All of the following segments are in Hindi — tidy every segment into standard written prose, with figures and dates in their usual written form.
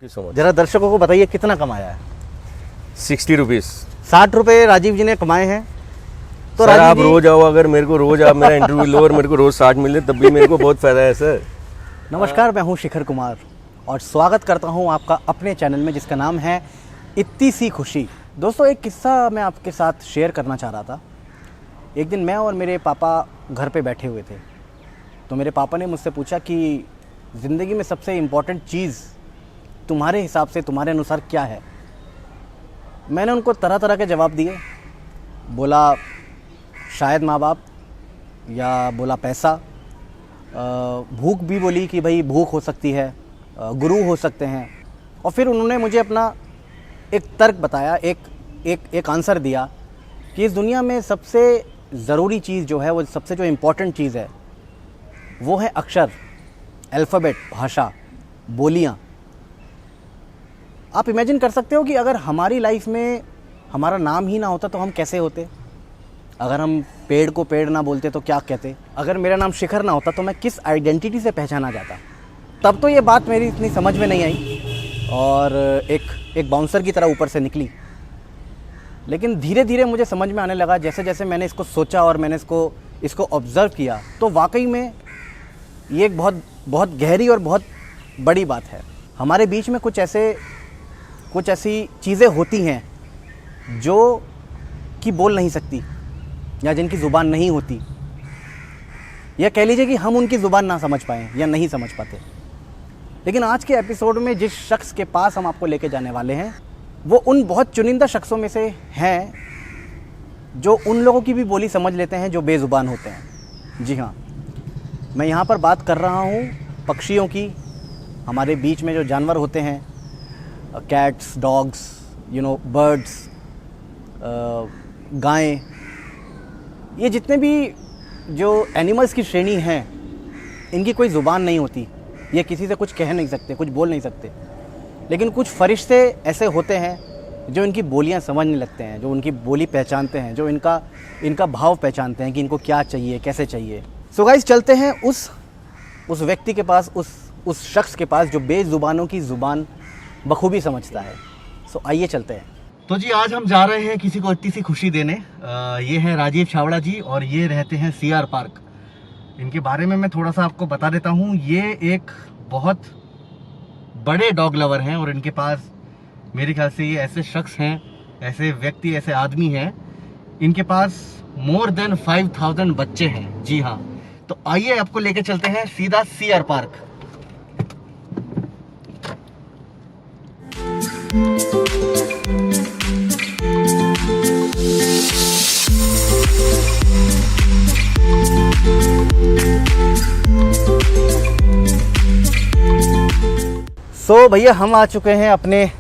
जरा दर्शकों को बताइए कितना कमाया है। 60 रुपीज़। 60 रुपये राजीव जी ने कमाए हैं। तो सर आप रोज आओ, अगर मेरे को रोज आप मेरा इंटरव्यू लो और मेरे को रोज 60 मिले तब भी मेरे को बहुत फ़ायदा है सर। नमस्कार, मैं हूं शिखर कुमार और स्वागत करता हूं आपका अपने चैनल में जिसका नाम है इत्ती सी खुशी। दोस्तों, एक किस्सा मैं आपके साथ शेयर करना चाह रहा था। एक दिन मैं और मेरे पापा घर पे बैठे हुए थे, तो मेरे पापा ने मुझसे पूछा कि ज़िंदगी में सबसे इम्पॉर्टेंट चीज़ तुम्हारे हिसाब से, तुम्हारे अनुसार क्या है। मैंने उनको तरह तरह के जवाब दिए। बोला शायद माँ बाप, या बोला पैसा, भूख भी बोली कि भाई भूख हो सकती है, गुरु हो सकते हैं। और फिर उन्होंने मुझे अपना एक तर्क बताया, एक आंसर दिया कि इस दुनिया में सबसे ज़रूरी चीज़ जो है, वो सबसे जो इम्पोर्टेंट चीज़ है वो है अक्षर, अल्फ़ाबेट, भाषा, बोलियाँ। आप इमेजिन कर सकते हो कि अगर हमारी लाइफ में हमारा नाम ही ना होता तो हम कैसे होते। अगर हम पेड़ को पेड़ ना बोलते तो क्या कहते। अगर मेरा नाम शिखर ना होता तो मैं किस आइडेंटिटी से पहचाना जाता। तब तो ये बात मेरी इतनी समझ में नहीं आई और एक बाउंसर की तरह ऊपर से निकली। लेकिन धीरे धीरे मुझे समझ में आने लगा, जैसे जैसे मैंने इसको सोचा और मैंने इसको ऑब्ज़र्व किया, तो वाकई में ये एक बहुत गहरी और बहुत बड़ी बात है। हमारे बीच में कुछ ऐसी चीज़ें होती हैं जो कि बोल नहीं सकती या जिनकी ज़ुबान नहीं होती, या कह लीजिए कि हम उनकी ज़ुबान ना समझ पाएँ या नहीं समझ पाते। लेकिन आज के एपिसोड में जिस शख्स के पास हम आपको लेके जाने वाले हैं वो उन बहुत चुनिंदा शख्सों में से हैं जो उन लोगों की भी बोली समझ लेते हैं जो बेज़ुबान होते हैं। जी हाँ, मैं यहाँ पर बात कर रहा हूँ पक्षियों की। हमारे बीच में जो जानवर होते हैं, कैट्स, डॉग्स, बर्ड्स, गायें, ये जितने भी जो एनिमल्स की श्रेणी हैं, इनकी कोई ज़ुबान नहीं होती। ये किसी से कुछ कह नहीं सकते, कुछ बोल नहीं सकते। लेकिन कुछ फरिश्ते ऐसे होते हैं जो इनकी बोलियां समझने लगते हैं, जो उनकी बोली पहचानते हैं, जो इनका भाव पहचानते हैं कि इनको क्या चाहिए, कैसे चाहिए। सो गाइस, चलते हैं उस व्यक्ति के पास, उस शख्स के पास जो बेज़ुबानों की ज़ुबान बखूबी समझता है। सो आइए चलते हैं। तो जी, आज हम जा रहे हैं किसी को इतनी सी खुशी देने। ये हैं राजीव छावड़ा जी और ये रहते हैं सीआर पार्क। इनके बारे में मैं थोड़ा सा आपको बता देता हूँ। ये एक बहुत बड़े डॉग लवर हैं और इनके पास मेरे ख्याल से ये ऐसे शख्स हैं, ऐसे व्यक्ति, ऐसे आदमी हैं, इनके पास मोर देन 5000 बच्चे हैं। जी हाँ, तो आइए आपको लेके चलते हैं सीधा सीआर पार्क। सो भैया, हम आ चुके हैं अपने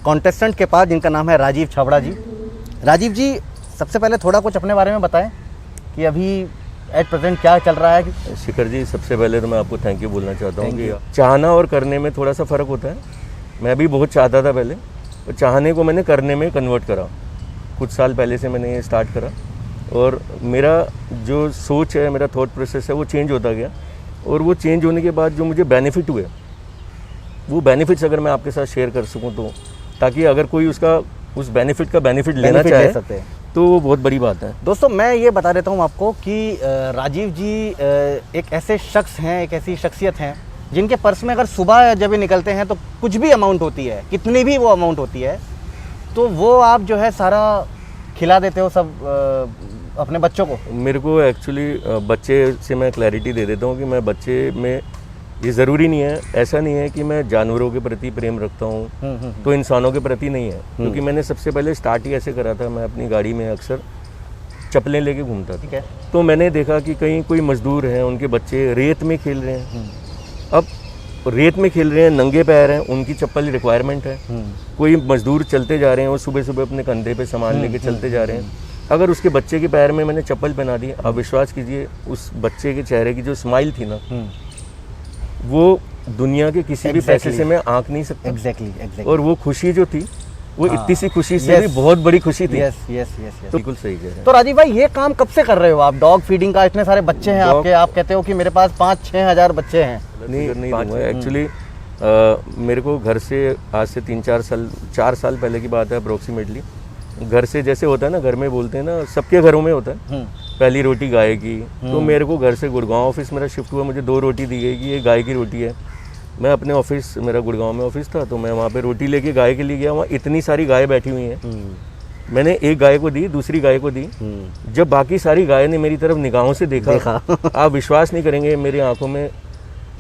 कॉन्टेस्टेंट के पास जिनका नाम है राजीव छावड़ा जी। राजीव जी, सबसे पहले थोड़ा कुछ अपने बारे में बताएं कि अभी एट प्रेजेंट क्या चल रहा है। शिखर जी, सबसे पहले तो मैं आपको थैंक यू बोलना चाहता हूँ कि चाहना और करने में थोड़ा सा फ़र्क होता है। मैं भी बहुत चाहता था पहले, और चाहने को मैंने करने में कन्वर्ट करा। कुछ साल पहले से मैंने ये स्टार्ट करा और मेरा जो सोच है, मेरा थॉट प्रोसेस है, वो चेंज होता गया। और वो चेंज होने के बाद जो मुझे बेनिफिट हुए, वो बेनिफिट्स अगर मैं आपके साथ शेयर कर सकूं, तो ताकि अगर कोई उस बेनिफिट का बेनिफिट लेना चाहे तो वो बहुत बड़ी बात है। दोस्तों, मैं ये बता देता हूँ आपको कि राजीव जी एक ऐसे शख्स हैं, एक ऐसी शख्सियत हैं जिनके पर्स में अगर सुबह जब ये निकलते हैं तो कुछ भी अमाउंट होती है, कितनी भी वो अमाउंट होती है, तो वो आप जो है सारा खिला देते हो सब अपने बच्चों को। मेरे को एक्चुअली बच्चे से मैं क्लैरिटी दे देता हूँ कि मैं बच्चे में, ये ज़रूरी नहीं है, ऐसा नहीं है कि मैं जानवरों के प्रति प्रेम रखता हूँ तो इंसानों के प्रति नहीं है। क्योंकि मैंने सबसे पहले स्टार्ट ही ऐसे करा था। मैं अपनी गाड़ी में अक्सर चप्पलें लेके घूमता था। ठीक है। तो मैंने देखा कि कहीं कोई मजदूर हैं, उनके बच्चे रेत में खेल रहे हैं। अब रेत में खेल रहे हैं, नंगे पैर हैं, उनकी चप्पल रिक्वायरमेंट है। कोई मजदूर चलते जा रहे हैं, वो सुबह सुबह अपने कंधे पे सामान लेके चलते जा रहे हैं। अगर उसके बच्चे के पैर में मैंने चप्पल पहना दी, आप विश्वास कीजिए, उस बच्चे के चेहरे की जो स्माइल थी ना, वो दुनिया के किसी भी पैसे से मैं आंक नहीं सकता। एग्जैक्टली। और वो खुशी जो थी, वो इतनी सी खुशी से भी बहुत बड़ी खुशी थी। यस। तो बिल्कुल सही कह रहे हैं। तो राजीव भाई, ये काम कब से कर रहे हो आप? डॉग फीडिंग का, इतने सारे बच्चे हैं आपके, आप कहते हो कि मेरे पास 5-6 हज़ार बच्चे हैं। नहीं दूंगा एक्चुअली। मेरे को घर से आज से 4 साल पहले की बात है अप्रोक्सीमेटली, घर से जैसे होता है ना, घर में बोलते हैं ना, सबके घरों में होता है पहली रोटी गाय की। तो मेरे को घर से गुड़गांव ऑफिस मेरा शिफ्ट हुआ, मुझे 2 रोटी दी गई कि ये गाय की रोटी है। मैं अपने ऑफिस, मेरा गुड़गांव में ऑफिस था, तो मैं वहाँ पे रोटी लेके गाय के लिए गया। वहाँ इतनी सारी गाय बैठी हुई हैं, मैंने एक गाय को दी, दूसरी गाय को दी। जब बाकी सारी गाय ने मेरी तरफ निगाहों से देखा। आप विश्वास नहीं करेंगे, मेरी आंखों में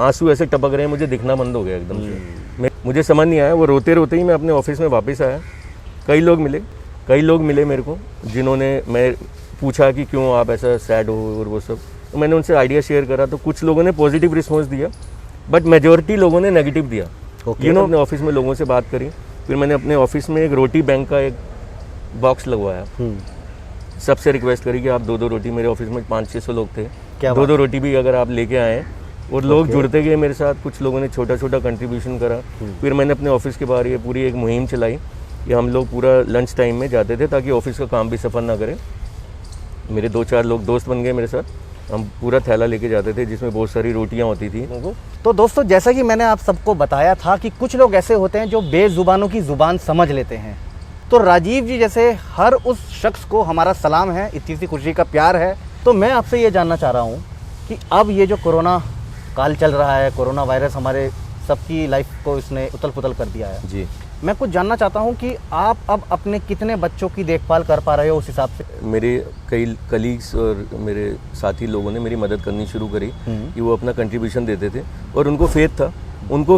आंसू ऐसे टपक रहे हैं, मुझे दिखना बंद हो गया एकदम से। मुझे समझ नहीं आया, वो रोते रोते ही मैं अपने ऑफिस में वापस आया। कई लोग मिले मेरे को, जिन्होंने मैं पूछा कि क्यों आप ऐसा सैड हो और वो सब, तो मैंने उनसे आइडिया शेयर करा। तो कुछ लोगों ने पॉजिटिव रिस्पॉन्स दिया, बट मेजोरिटी लोगों ने नेगेटिव दिया। अपने ऑफिस में लोगों से बात करी, फिर मैंने अपने ऑफिस में एक रोटी बैंक का एक बॉक्स लगवाया। सबसे रिक्वेस्ट करी कि आप 2-2 रोटी, मेरे ऑफिस में 500-600 लोग थे, 2-2 रोटी भी अगर आप लेके आए। और लोग जुड़ते गए मेरे साथ, कुछ लोगों ने छोटा छोटा कंट्रीब्यूशन करा। फिर मैंने अपने ऑफिस के बाहर ये पूरी एक मुहिम चलाई कि हम लोग पूरा लंच टाइम में जाते थे ताकि ऑफिस का काम भी सफ़र ना करें। मेरे 2-4 लोग दोस्त बन गए मेरे साथ, हम पूरा थैला लेके जाते थे जिसमें बहुत सारी रोटियां होती थी। तो दोस्तों, जैसा कि मैंने आप सबको बताया था कि कुछ लोग ऐसे होते हैं जो बेजुबानों की ज़ुबान समझ लेते हैं। तो राजीव जी जैसे हर उस शख्स को हमारा सलाम है, इतनी सी खुशी का प्यार है। तो मैं आपसे ये जानना चाह रहा हूँ कि अब ये जो कोरोना काल चल रहा है, कोरोना वायरस हमारे सबकी लाइफ को इसने उथल पुथल कर दिया है जी, मैं कुछ जानना चाहता हूँ कि आप अब अपने कितने बच्चों की देखभाल कर पा रहे हो उस हिसाब से? मेरे कई कलीग्स और मेरे साथी लोगों ने मेरी मदद करनी शुरू करी कि वो अपना कंट्रीब्यूशन देते थे, और उनको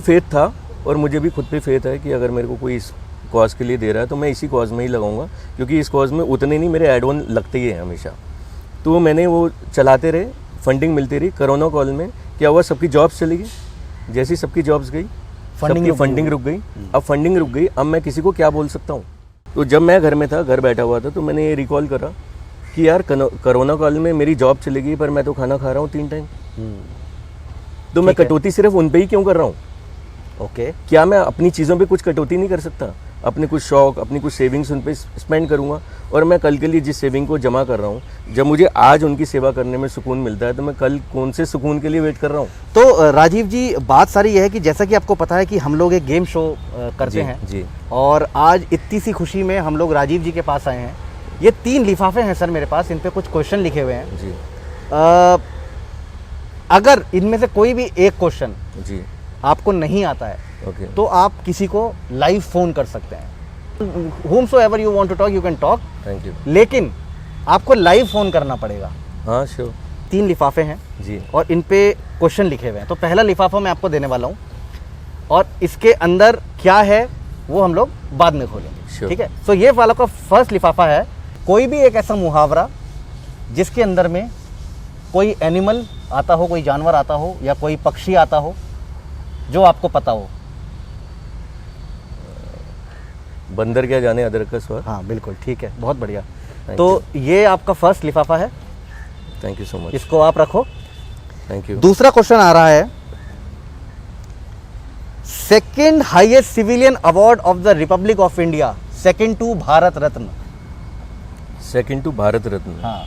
फेथ था और मुझे भी खुद पे फेथ है कि अगर मेरे को कोई इस कॉज के लिए दे रहा है तो मैं इसी कॉज में ही लगाऊंगा, क्योंकि इस कॉज में उतने नहीं, मेरे एड ऑन लगते ही हैं हमेशा। तो मैंने वो चलाते रहे, फंडिंग मिलती रही। कोरोना कॉल में क्या हुआ, सबकी जॉब्स चली गई। जैसी सबकी जॉब्स गई, सबकी फंडिंग रुक गई। अब फंडिंग रुक गई, अब मैं किसी को क्या बोल सकता हूँ? तो जब मैं घर में था, घर बैठा हुआ था, तो मैंने ये रिकॉल करा कि यार कोरोना काल में मेरी जॉब चली गई पर मैं तो खाना खा रहा हूँ 3 टाइम। तो मैं कटौती सिर्फ उन पे ही क्यों कर रहा हूँ? क्या मैं अपनी चीज़ों पे कुछ कटौती नहीं कर सकता? अपने कुछ शौक, अपनी कुछ सेविंग्स उन पे स्पेंड करूँगा, और मैं कल के लिए जिस सेविंग को जमा कर रहा हूँ, जब मुझे आज उनकी सेवा करने में सुकून मिलता है तो मैं कल कौन से सुकून के लिए वेट कर रहा हूँ? तो राजीव जी, बात सारी यह है कि जैसा कि आपको पता है कि हम लोग एक गेम शो करते हैं जी, और आज इतनी सी खुशी में हम लोग राजीव जी के पास आए हैं। ये 3 लिफाफे हैं सर मेरे पास, इन पे कुछ क्वेश्चन लिखे हुए हैं जी। अगर इनमें से कोई भी एक क्वेश्चन जी आपको नहीं आता है, तो आप किसी को लाइव फोन कर सकते हैं। whomsoever you want to talk, you can talk। Thank you. लेकिन आपको लाइव फोन करना पड़ेगा। हाँ, श्योर। 3 लिफाफे हैं जी, और इन पे क्वेश्चन लिखे हुए हैं। तो पहला लिफाफा मैं आपको देने वाला हूँ और इसके अंदर क्या है वो हम लोग बाद में खोलेंगे, ठीक है? तो ये वाला का फर्स्ट लिफाफा है, कोई भी एक ऐसा मुहावरा जिसके अंदर में कोई एनिमल आता हो, कोई जानवर आता हो या कोई पक्षी आता हो जो आपको पता हो। बंदर क्या जाने अदरक का स्वाद। हाँ बिल्कुल, ठीक है, बहुत बढ़िया। तो ये आपका फर्स्ट लिफाफा है। Thank you so much. इसको आप रखो। Thank you. दूसरा क्वेश्चन आ रहा है, second highest civilian award of the republic of India, second to Bharat Ratna. Second to Bharat Ratna. हाँ,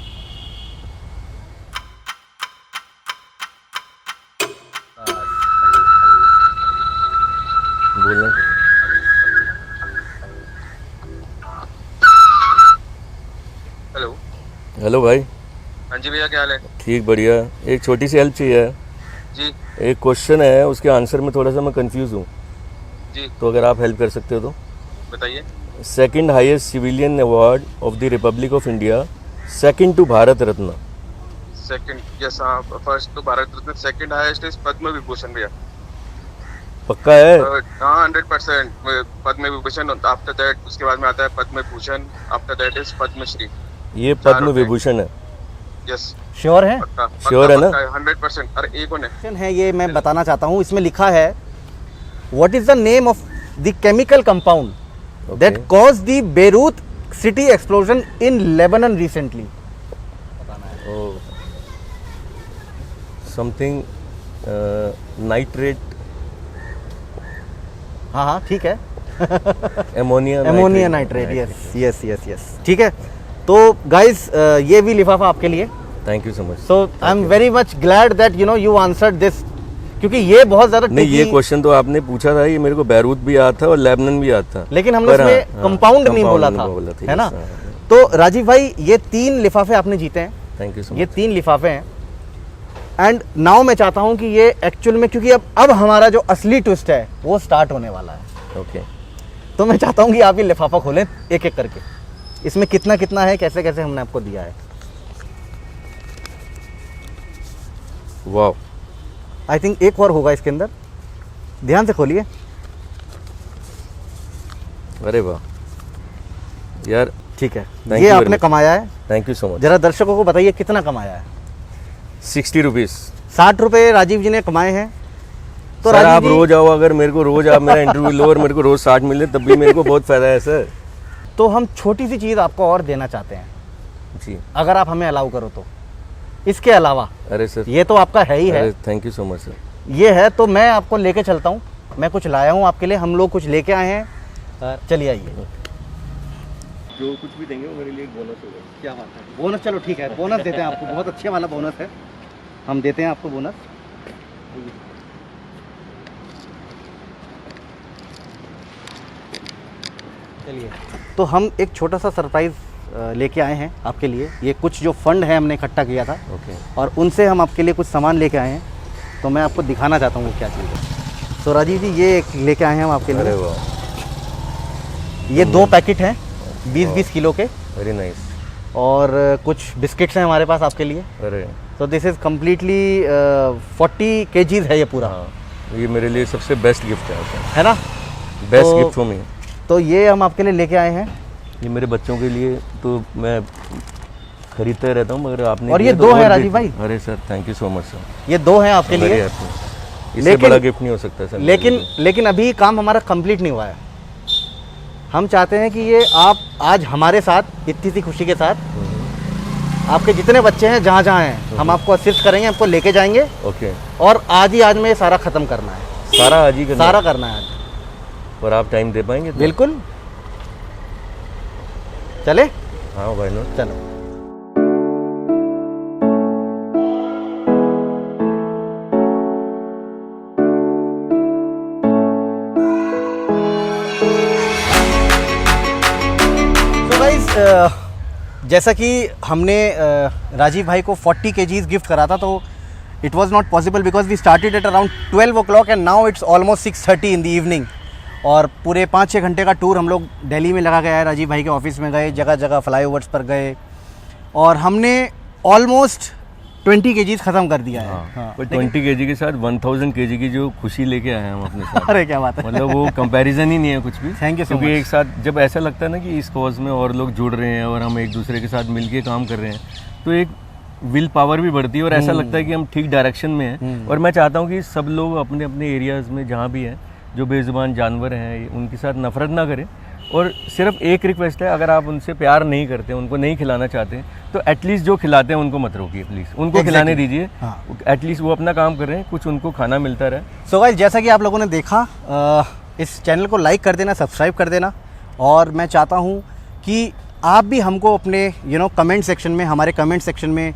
बोलना। हेलो। हेलो भाई। हाँ जी भैया, क्या हाल है? ठीक, बढ़िया। एक छोटी सी हेल्प चाहिए जी। एक क्वेश्चन है, उसके आंसर में थोड़ा सा मैं कंफ्यूज हूँ जी। तो अगर आप हेल्प कर सकते हो तो। बताइए। Second highest civilian award of the republic of India, second to Bharat Ratna. Second, yes हाँ, फर्स्ट तो Bharat Ratna, second highest is Padma Vibhushan भैया। पक्का है? हाँ 100% पद्म विभूषण, आफ्टर दैट उसके बाद में आता है Padma Bhushan, after that is Padmashri. ये पद्म विभूषण है? यस। श्योर है? श्योर है ना? 100%। अरे एक और है, ये मैं बताना चाहता हूँ। इसमें लिखा है, what is the name of the chemical compound that cause the Beirut city explosion in Lebanon recently? Something nitrate. हाँ हाँ, ठीक है। Ammonia nitrate. Yes yes yes yes, ठीक है। तो गाइस, ये भी लिफाफा आपके लिए। Thank you so much. So I am very much glad that you answered this क्योंकि ये बहुत ज्यादा नहीं, ये क्वेश्चन तो आपने पूछा था, ये मेरे को बैरूत भी याद था और लेबनान भी याद था, लेकिन हमने पर उसमें कंपाउंड नहीं बोला था, है ना। तो राजीव भाई ये 3 लिफाफे आपने जीते हैं। थैंक यू सो ये मच। 3 लिफाफे हैं एंड नाउ मैं चाहता हूं कि ये एक्चुअल में, क्योंकि अब हमारा जो असली ट्विस्ट है वो स्टार्ट होने वाला है। ओके, तो मैं चाहता हूं कि आप ये लिफाफा खोलें एक एक करके, इसमें कितना कितना है, कैसे कैसे हमने आपको दिया है। वाह, आई थिंक एक और होगा इसके अंदर, ध्यान से खोलिए। अरे वाह यार, ठीक है, Thank ये you very आपने much. कमाया है। Thank you so much. जरा दर्शकों को बताइए कितना कमाया है। 60 रुपीज़। 60 रुपये राजीव जी ने कमाए हैं। तो सर आप राजीव जी, रोज आओ, अगर मेरे को रोज आप मेरा इंटरव्यू लो और मेरे को रोज 60 मिले तब भी मेरे को बहुत फायदा है सर। तो हम छोटी सी चीज़ आपको और देना चाहते हैं, जी, अगर आप हमें अलाउ करो तो। इसके अलावा अरे सर, ये तो आपका है ही है, अरे thank you so much sir. ये है तो मैं आपको लेके चलता हूँ। मैं कुछ लाया हूँ आपके लिए, हम लोग कुछ लेके आए हैं। चलिए आइए। जो कुछ भी देंगे वो मेरे लिए एक बोनस होगा। क्या बात है, बोनस, चलो ठीक है, बोनस देते हैं आपको, बहुत अच्छे वाला बोनस है, हम देते हैं आपको बोनस। चलिए, तो हम एक छोटा सा सरप्राइज़ लेके आए हैं आपके लिए। ये कुछ जो फंड है हमने इकट्ठा किया था ओके, और उनसे हम आपके लिए कुछ सामान लेके आए हैं, तो मैं आपको दिखाना चाहता हूँ वो क्या चीज़ है। तो राजीव जी ये एक लेके आए हैं हम आपके अरे लिए। वाह, ये 2 पैकेट हैं 20-20 किलो के, वेरी नाइस। और कुछ बिस्किट्स हैं हमारे पास आपके लिए। अरे तो दिस इज़ कम्प्लीटली 40 kgs है ये पूरा, हाँ, ये मेरे लिए सबसे बेस्ट गिफ्ट है ना। बेस्ट तो- गिफ्ट फॉर मी। तो ये हम आपके लिए लेके आए हैं, ये मेरे बच्चों के लिए तो मैं खरीदता रहता हूँ, मगर आपने और दिया ये तो 2 और हैं भी- राजीव भाई। अरे sir thank you so much sir, ये 2 हैं आपके वेरी लिए। हैप्पी। इससे लेकिन- बड़ा गिफ्ट नहीं हो सकता सर मेरे लिए। लेकिन अभी काम हमारा कंप्लीट नहीं हुआ है। हम चाहते हैं कि ये आप आज हमारे साथ इतनी सी खुशी के साथ, आपके जितने बच्चे हैं जहाँ जहाँ हैं, हम आपको असिस्ट करेंगे, आपको लेके जाएंगे, ओके, और आज ही आज में ये सारा ख़त्म करना है, सारा आज ही करना सारा है। करना है आज। और आप टाइम दे पाएंगे तो? बिल्कुल, चले हाँ भाई नो। चलो। तो गाइस, जैसा कि हमने राजीव भाई को 40 kgs गिफ्ट करा था, तो it was not possible because we started at around 12 o'clock and now it's almost 6:30 in the evening. और पूरे 5-6 घंटे का टूर हम लोग दिल्ली में लगा गया है। राजीव भाई के ऑफिस में गए, जगह जगह फ्लाईओवर्स पर गए, और हमने ऑलमोस्ट 20 kgs ख़त्म कर दिया है। हाँ, पर 20 kg के साथ 1000 kg की जो खुशी लेके आए हैं हम अपने साथ, अरे क्या बात है, मतलब वो कंपैरिजन ही नहीं है कुछ भी। Thank you so क्योंकि much. एक साथ जब ऐसा लगता है ना कि इस कॉज में और लोग जुड़ रहे हैं और हम एक दूसरे के साथ मिलके काम कर रहे हैं, तो एक विल पावर भी बढ़ती है और ऐसा लगता है कि हम ठीक डायरेक्शन में हैं। और मैं चाहता हूँ कि सब लोग अपने अपने एरियाज़ में जहाँ भी हैं, जो बेजुबान जानवर हैं, उनके साथ नफरत ना करें। और सिर्फ एक रिक्वेस्ट है, अगर आप उनसे प्यार नहीं करते, उनको नहीं खिलाना चाहते, तो एटलीस्ट जो खिलाते हैं उनको मत रोकिए प्लीज़, उनको खिलाने दीजिए। हाँ। एटलीस्ट वो अपना काम कर रहे हैं, कुछ उनको खाना मिलता रहे। सो गाइस, जैसा कि आप लोगों ने देखा, इस चैनल को लाइक कर देना, सब्सक्राइब कर देना, और मैं चाहता हूँ कि आप भी हमको अपने कमेंट सेक्शन में, हमारे कमेंट सेक्शन में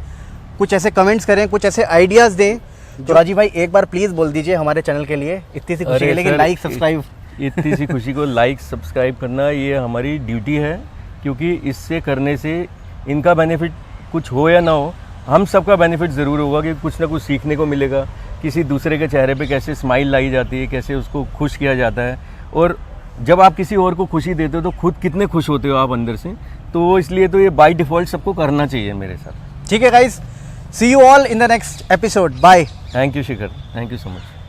कुछ ऐसे कमेंट्स करें, कुछ ऐसे आइडियाज़ दें। तो राजीव भाई एक बार प्लीज़ बोल दीजिए हमारे चैनल के लिए, इतनी सी खुशी के लिए कि सर, लाइक सब्सक्राइब। इतनी सी खुशी को लाइक सब्सक्राइब करना ये हमारी ड्यूटी है, क्योंकि इससे करने से इनका बेनिफिट कुछ हो या ना हो, हम सबका बेनिफिट ज़रूर होगा, कि कुछ ना कुछ सीखने को मिलेगा। किसी दूसरे के चेहरे पे कैसे स्माइल लाई जाती है, कैसे उसको खुश किया जाता है, और जब आप किसी और को खुशी देते हो तो खुद कितने खुश होते हो आप अंदर से। तो इसलिए तो ये बाय डिफ़ॉल्ट सबको करना चाहिए मेरे साथ। ठीक है guys, see you all in the next episode, bye. Thank you Shikhar, thank you so much.